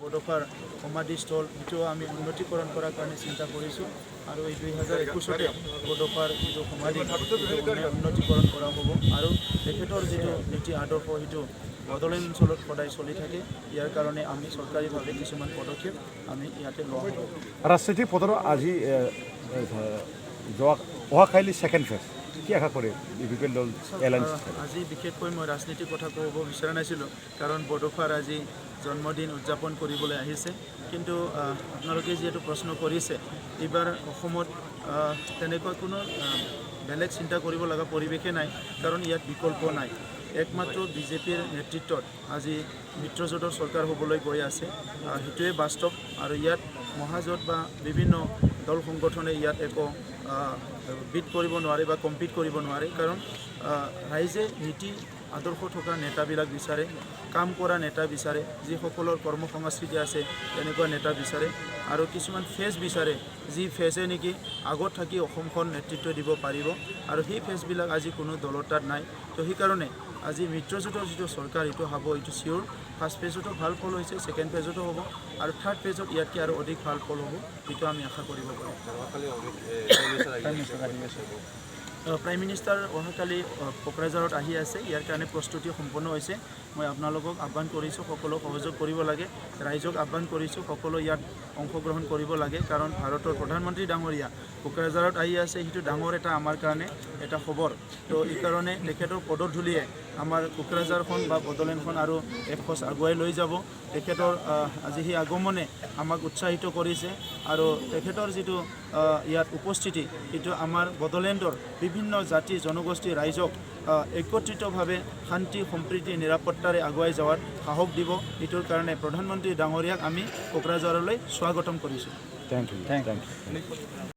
বডোফাৰ সমাধিস্থল এইটো আমি উন্নতিকৰণ কৰাৰ কাৰণে চিন্তা কৰিছোঁ আৰু এই 2021 বডোফাৰ যিটো সমাধি উন্নতিকৰণ কৰা হ'ব আৰু তেখেতৰ যিটো নীতি আদৰ্শ সেইটো বড়োলেণ্ড অঞ্চলত সদায় চলি থাকে ইয়াৰ কাৰণে আমি চৰকাৰীভাৱে কিছুমান পদক্ষেপ আমি ইয়াতে লোৱা হ'ব। ৰাজনীতি পদৰ আজি অহাকালি ছেকেণ্ড ফেজ কি আশা কৰে বিপিএল দল এলায়েন্স? আজি বিশেষকৈ মই ৰাজনীতিৰ কথা ক'ব বিচৰা নাছিলোঁ কাৰণ বডোফাৰ আজি জন্মদিন উদযাপন কৰিবলৈ আহিছে কিন্তু আপোনালোকে যিহেতু প্ৰশ্ন কৰিছে এইবাৰ অসমত তেনেকুৱা কোনো বেলেগ চিন্তা কৰিব লগা পৰিৱেশে নাই কাৰণ ইয়াত বিকল্প নাই। একমাত্ৰ বিজেপিৰ নেতৃত্বত আজি মিত্ৰজোঁটৰ চৰকাৰ হ'বলৈ গৈ আছে সেইটোৱে বাস্তৱ আৰু ইয়াত মহাজোঁট বা বিভিন্ন দল সংগঠনে ইয়াত একো বিট কৰিব নোৱাৰে বা কম্পিট কৰিব নোৱাৰে কাৰণ ৰাইজে নীতি আদৰ্শ থকা নেতাবিলাক বিচাৰে, কাম কৰা নেতা বিচাৰে, যিসকলৰ কৰ্ম সংস্কৃতি আছে তেনেকুৱা নেতা বিচাৰে আৰু কিছুমান ফেজ বিচাৰে যি ফেজে নেকি আগত থাকি অসমখন নেতৃত্ব দিব পাৰিব আৰু সেই ফেজবিলাক আজি কোনো দলৰ তাত নাই। তো সেইকাৰণে আজি মিত্ৰজোঁটৰ যিটো চৰকাৰ এইটো হ'ব এইটো চিয়'ৰ। ফাৰ্ষ্ট ফেজতো ভাল ফল হৈছে, ছেকেণ্ড ফেজতো হ'ব আৰু থাৰ্ড ফেজত ইয়াতকৈ আৰু অধিক ভাল ফল হ'ব এইটো আমি আশা কৰিব পাৰোঁ। প্ৰাইম মিনিষ্টাৰ অহাকালি কোকৰাঝাৰত আহি আছে, ইয়াৰ কাৰণে প্ৰস্তুতি সম্পন্ন হৈছে। মই আপোনালোকক আহ্বান কৰিছোঁ সকলো সহযোগ কৰিব লাগে, ৰাইজক আহ্বান কৰিছোঁ সকলো ইয়াত অংশগ্ৰহণ কৰিব লাগে কাৰণ ভাৰতৰ প্ৰধানমন্ত্ৰী ডাঙৰীয়া কোকৰাঝাৰত আহি আছে সেইটো ডাঙৰ এটা আমাৰ কাৰণে এটা খবৰ। তো এইকাৰণে তেখেতৰ পদধূলিয়ে আমাৰ কোকৰাঝাৰখন বা বড়োলেণ্ডখন আৰু এখোজ আগুৱাই লৈ যাব। তেখেতৰ আজি সেই আগমনে আমাক উৎসাহিত কৰিছে আৰু তেখেতৰ যিটো ইয়াত উপস্থিতি সেইটো আমাৰ বড়োলেণ্ডৰ বিভিন্ন জাতি জনগোষ্ঠী ৰাইজক একত্ৰিতভাৱে শান্তি সম্প্ৰীতি নিৰাপত্তাৰে আগুৱাই যোৱাৰ সাহস দিব। এইটোৰ কাৰণে প্ৰধানমন্ত্ৰী ডাঙৰীয়াক আমি কোকৰাঝাৰলৈ স্বাগতম কৰিছোঁ। Thank U.